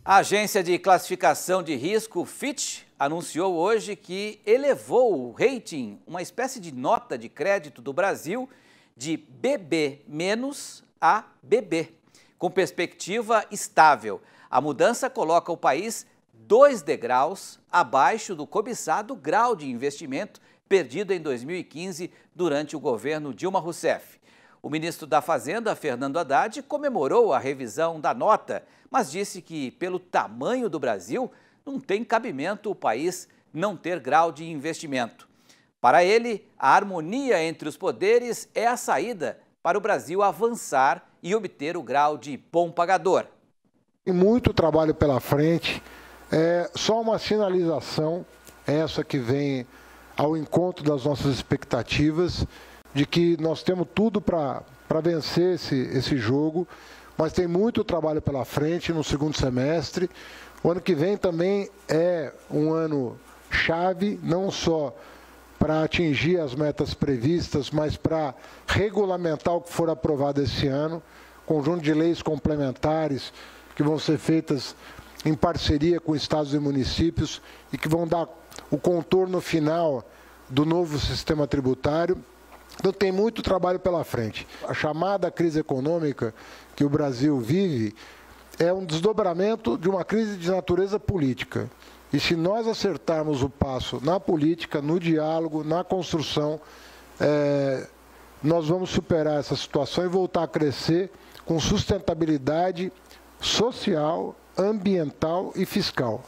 A agência de classificação de risco, Fitch, anunciou hoje que elevou o rating, uma espécie de nota de crédito do Brasil, de BB- a BB, com perspectiva estável. A mudança coloca o país 2 degraus abaixo do cobiçado grau de investimento perdido em 2015 durante o governo Dilma Rousseff. O ministro da Fazenda, Fernando Haddad, comemorou a revisão da nota, mas disse que, pelo tamanho do Brasil, não tem cabimento o país não ter grau de investimento. Para ele, a harmonia entre os poderes é a saída para o Brasil avançar e obter o grau de bom pagador. Tem muito trabalho pela frente, só uma sinalização, essa que vem ao encontro das nossas expectativas, de que nós temos tudo para vencer esse jogo, mas tem muito trabalho pela frente no segundo semestre. O ano que vem também é um ano chave, não só para atingir as metas previstas, mas para regulamentar o que for aprovado esse ano, conjunto de leis complementares que vão ser feitas em parceria com estados e municípios e que vão dar o contorno final do novo sistema tributário. Então tem muito trabalho pela frente. A chamada crise econômica que o Brasil vive é um desdobramento de uma crise de natureza política. E se nós acertarmos o passo na política, no diálogo, na construção, nós vamos superar essa situação e voltar a crescer com sustentabilidade social, ambiental e fiscal.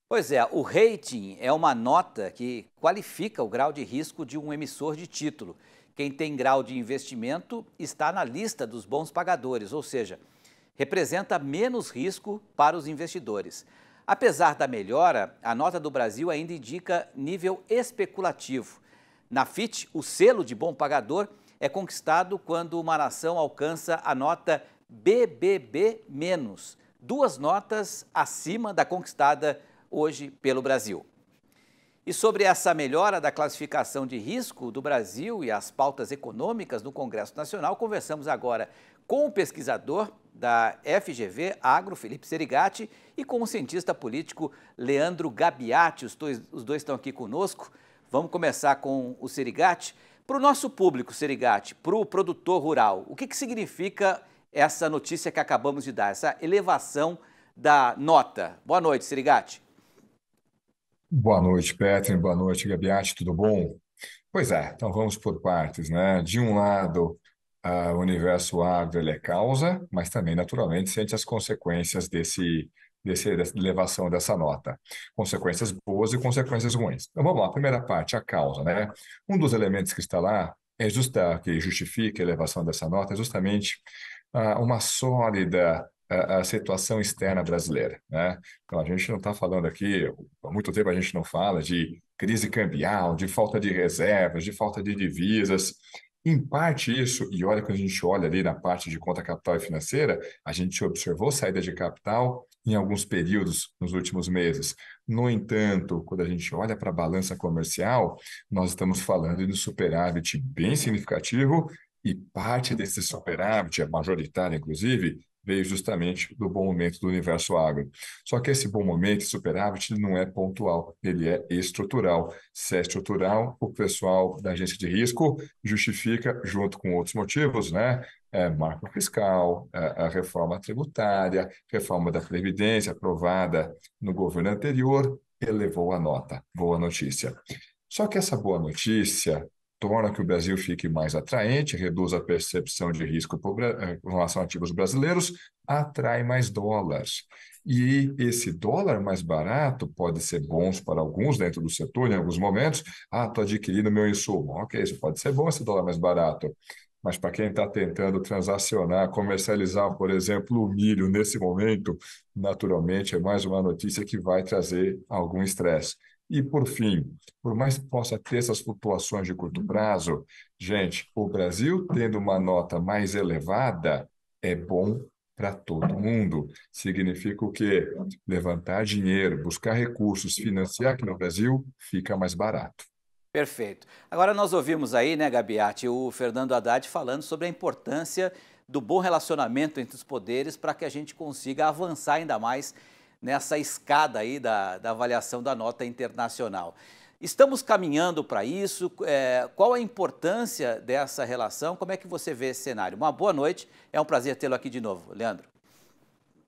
Pois é, o rating é uma nota que qualifica o grau de risco de um emissor de título. Quem tem grau de investimento está na lista dos bons pagadores, ou seja, representa menos risco para os investidores. Apesar da melhora, a nota do Brasil ainda indica nível especulativo. Na Fitch, o selo de bom pagador é conquistado quando uma nação alcança a nota BBB-, 2 notas acima da conquistada hoje pelo Brasil. E sobre essa melhora da classificação de risco do Brasil e as pautas econômicas no Congresso Nacional, conversamos agora com o pesquisador da FGV Agro, Felipe Serigati, e com o cientista político Leandro Gabiati. Os dois estão aqui conosco. Vamos começar com o Serigati. Para o nosso público, Serigati, para o produtor rural, o que significa essa notícia que acabamos de dar, essa elevação da nota? Boa noite, Serigati. Boa noite, Petri. Boa noite, Gabiati. Tudo bom? Pois é, então vamos por partes, né? De um lado, o universo agro ele é causa, mas também, naturalmente, sente as consequências dessa elevação dessa nota. Consequências boas e consequências ruins. Então vamos lá, a primeira parte, a causa, né? Um dos elementos que está lá, que justifica a elevação dessa nota, é justamente uma sólida a situação externa brasileira, né? Então, a gente não está falando aqui, há muito tempo a gente não fala de crise cambial, de falta de reservas, de falta de divisas. Em parte isso, e olha, quando a gente olha ali na parte de conta capital e financeira, a gente observou saída de capital em alguns períodos nos últimos meses. No entanto, quando a gente olha para a balança comercial, nós estamos falando de um superávit bem significativo e parte desse superávit, é majoritário inclusive, veio justamente do bom momento do universo agro. Só que esse bom momento, superávit, não é pontual, ele é estrutural. Se é estrutural, o pessoal da agência de risco justifica, junto com outros motivos, né? Marco fiscal, a reforma tributária, reforma da Previdência aprovada no governo anterior, elevou a nota. Boa notícia. Só que essa boa notícia torna que o Brasil fique mais atraente, reduz a percepção de risco com relação a ativos brasileiros, atrai mais dólares. E esse dólar mais barato pode ser bom para alguns dentro do setor, em alguns momentos. Estou adquirindo meu insumo. Ok, isso pode ser bom, esse dólar mais barato. Mas para quem está tentando transacionar, comercializar, por exemplo, o milho nesse momento, naturalmente é mais uma notícia que vai trazer algum estresse. E, por fim, por mais que possa ter essas flutuações de curto prazo, gente, o Brasil tendo uma nota mais elevada é bom para todo mundo. Significa o quê? Levantar dinheiro, buscar recursos, financiar aqui no Brasil, fica mais barato. Perfeito. Agora nós ouvimos aí, né, Gabiati, o Fernando Haddad falando sobre a importância do bom relacionamento entre os poderes para que a gente consiga avançar ainda mais nessa escada aí da avaliação da nota internacional. Estamos caminhando para isso? Qual a importância dessa relação? Como é que você vê esse cenário? Uma boa noite, é um prazer tê-lo aqui de novo. Leandro.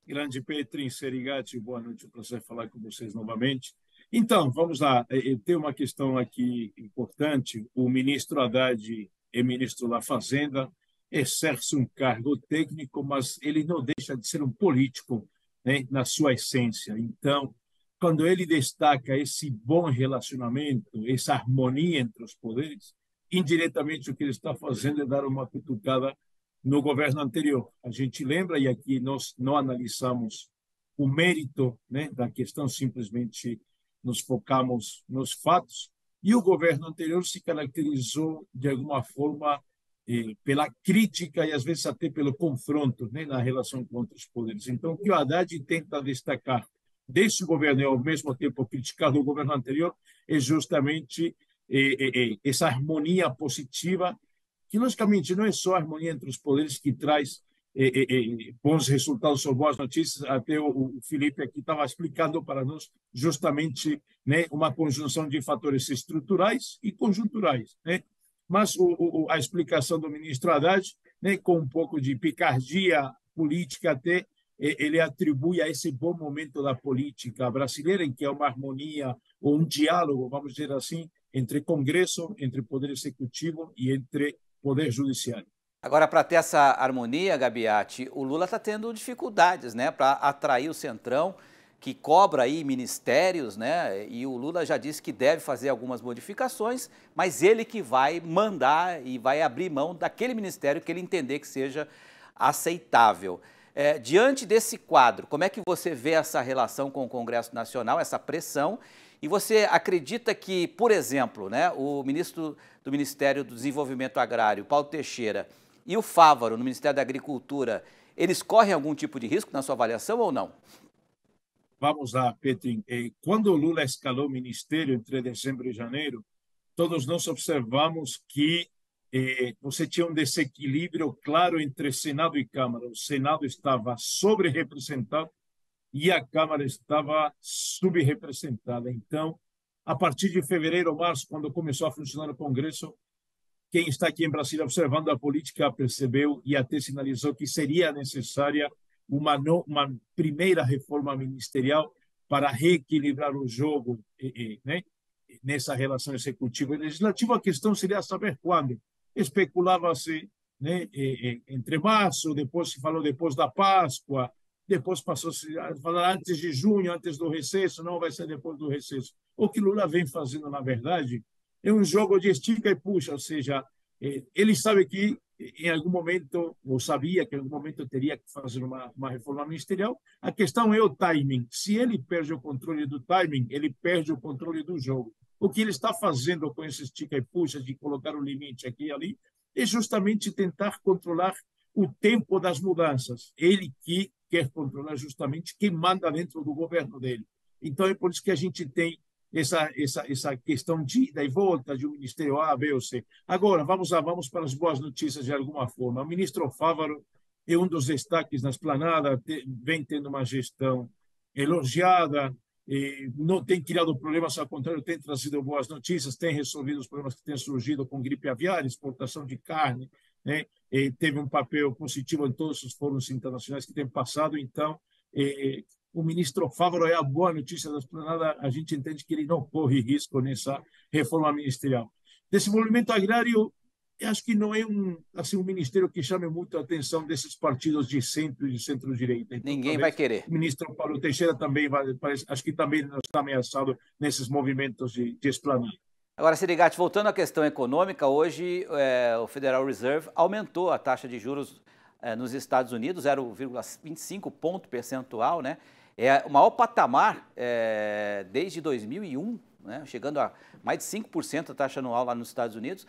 Grande Petrin, Serigati, boa noite, é um prazer falar com vocês novamente. Então, vamos lá, tem uma questão aqui importante. O ministro Haddad é ministro da Fazenda, exerce um cargo técnico, mas ele não deixa de ser um político, né, na sua essência. Então, quando ele destaca esse bom relacionamento, essa harmonia entre os poderes, indiretamente o que ele está fazendo é dar uma cutucada no governo anterior. A gente lembra, e aqui nós não analisamos o mérito, né, da questão, simplesmente nos focamos nos fatos, e o governo anterior se caracterizou, de alguma forma, pela crítica e, às vezes, até pelo confronto, né, na relação com outros poderes. Então, o que o Haddad tenta destacar desse governo e, ao mesmo tempo, criticar o governo anterior é justamente essa harmonia positiva, que, logicamente, não é só a harmonia entre os poderes que traz bons resultados ou boas notícias. Até o Felipe aqui estava explicando para nós justamente, né, uma conjunção de fatores estruturais e conjunturais, né? Mas a explicação do ministro Haddad, né, com um pouco de picardia política até, ele atribui a esse bom momento da política brasileira, em que é uma harmonia ou um diálogo, vamos dizer assim, entre Congresso, entre Poder Executivo e entre Poder Judiciário. Agora, para ter essa harmonia, Gabiati, o Lula está tendo dificuldades, né, para atrair o Centrão, que cobra aí ministérios, né, e o Lula já disse que deve fazer algumas modificações, mas ele que vai mandar e vai abrir mão daquele ministério que ele entender que seja aceitável. Diante desse quadro, como é que você vê essa relação com o Congresso Nacional, essa pressão? E você acredita que, por exemplo, né, o ministro do Ministério do Desenvolvimento Agrário, Paulo Teixeira, e o Fávaro, no Ministério da Agricultura, eles correm algum tipo de risco na sua avaliação ou não? Vamos lá, Petrin. Quando o Lula escalou o ministério entre dezembro e janeiro, todos nós observamos que você tinha um desequilíbrio claro entre Senado e Câmara. O Senado estava sobre-representado e a Câmara estava subrepresentada. Então, a partir de fevereiro ou março, quando começou a funcionar o Congresso, quem está aqui em Brasília observando a política percebeu e até sinalizou que seria necessária uma primeira reforma ministerial para reequilibrar o jogo, né, nessa relação executiva e legislativa. A questão seria saber quando. Especulava-se, né, entre março, depois se falou depois da Páscoa, depois passou-se a falar antes de junho, antes do recesso, não vai ser depois do recesso. O que Lula vem fazendo, na verdade, é um jogo de estica e puxa, ou seja, ele sabe que em algum momento, ou sabia que em algum momento teria que fazer uma reforma ministerial. A questão é o timing. Se ele perde o controle do timing, ele perde o controle do jogo. O que ele está fazendo com esse estica e puxa de colocar um limite aqui e ali é justamente tentar controlar o tempo das mudanças. Ele que quer controlar justamente quem manda dentro do governo dele. Então é por isso que a gente tem essa questão de ida e volta de um ministério A, B ou C. Agora, vamos para as boas notícias de alguma forma. O ministro Fávaro é um dos destaques na esplanada, vem tendo uma gestão elogiada, não tem criado problemas, ao contrário, tem trazido boas notícias, tem resolvido os problemas que têm surgido com gripe aviária, exportação de carne, né? Teve um papel positivo em todos os fóruns internacionais que tem passado. Então, o ministro Fávaro é a boa notícia da esplanada. A gente entende que ele não corre risco nessa reforma ministerial. Desenvolvimento agrário, eu acho que não é um ministério que chame muito a atenção desses partidos de centro e de centro-direita. Então, ninguém vai querer. O ministro Paulo Teixeira também acho que também não está ameaçado nesses movimentos de esplanada. Agora, Serigati, voltando à questão econômica, hoje o Federal Reserve aumentou a taxa de juros nos Estados Unidos, 0,25 ponto percentual, né? É o maior patamar desde 2001, né? Chegando a mais de 5% a taxa anual lá nos Estados Unidos.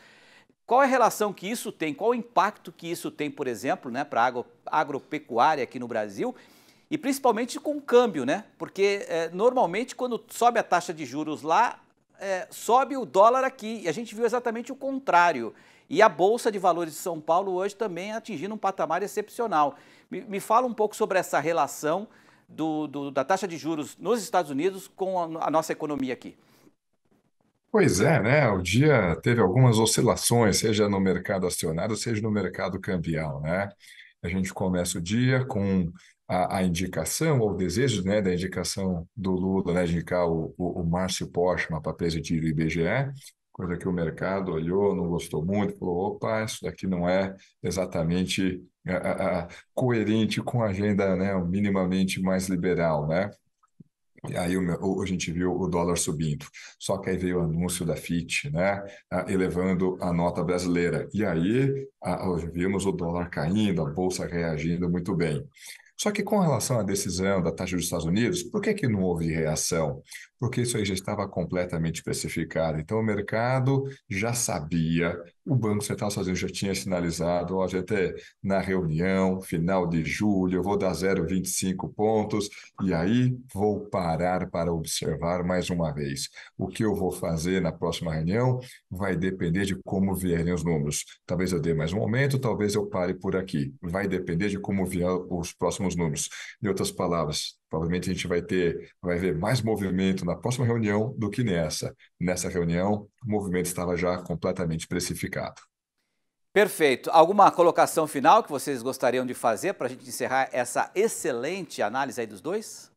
Qual é a relação que isso tem, qual o impacto que isso tem, por exemplo, né, para a agropecuária aqui no Brasil e principalmente com o câmbio, né? Porque normalmente quando sobe a taxa de juros lá, sobe o dólar aqui, e a gente viu exatamente o contrário. E a Bolsa de Valores de São Paulo hoje também atingindo um patamar excepcional. Me fala um pouco sobre essa relação da taxa de juros nos Estados Unidos com a nossa economia aqui. Pois é, né? O dia teve algumas oscilações, seja no mercado acionário, seja no mercado cambial, né? A gente começa o dia com a indicação, ou o desejo, né, da indicação do Lula, né, de indicar o Márcio Postman para presidir o IBGE, coisa que o mercado olhou, não gostou muito, falou, opa, isso daqui não é exatamente coerente com a agenda, né, minimamente mais liberal, né? E aí a gente viu o dólar subindo. Só que aí veio o anúncio da Fitch, né, elevando a nota brasileira. E aí vimos o dólar caindo, a bolsa reagindo muito bem. Só que com relação à decisão da taxa dos Estados Unidos, por que não houve reação? Porque isso aí já estava completamente especificado. Então o mercado já sabia, o Banco Central dos Estados Unidos já tinha sinalizado, ó, gente, na reunião, final de julho, eu vou dar 0,25 pontos, e aí vou parar para observar mais uma vez. O que eu vou fazer na próxima reunião vai depender de como vierem os números. Talvez eu dê mais um aumento, talvez eu pare por aqui. Vai depender de como vier os próximos números. Em outras palavras, provavelmente a gente vai ver mais movimento na próxima reunião do que nessa. Nessa reunião, o movimento estava já completamente precificado. Perfeito. Alguma colocação final que vocês gostariam de fazer para a gente encerrar essa excelente análise aí dos dois?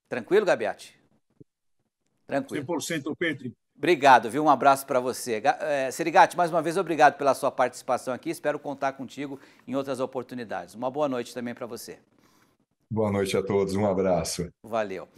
Tranquilo, Gabiati? Tranquilo. 100%, Petri. Obrigado, viu? Um abraço para você. Serigati, mais uma vez, obrigado pela sua participação aqui. Espero contar contigo em outras oportunidades. Uma boa noite também para você. Boa noite a todos, um abraço. Valeu.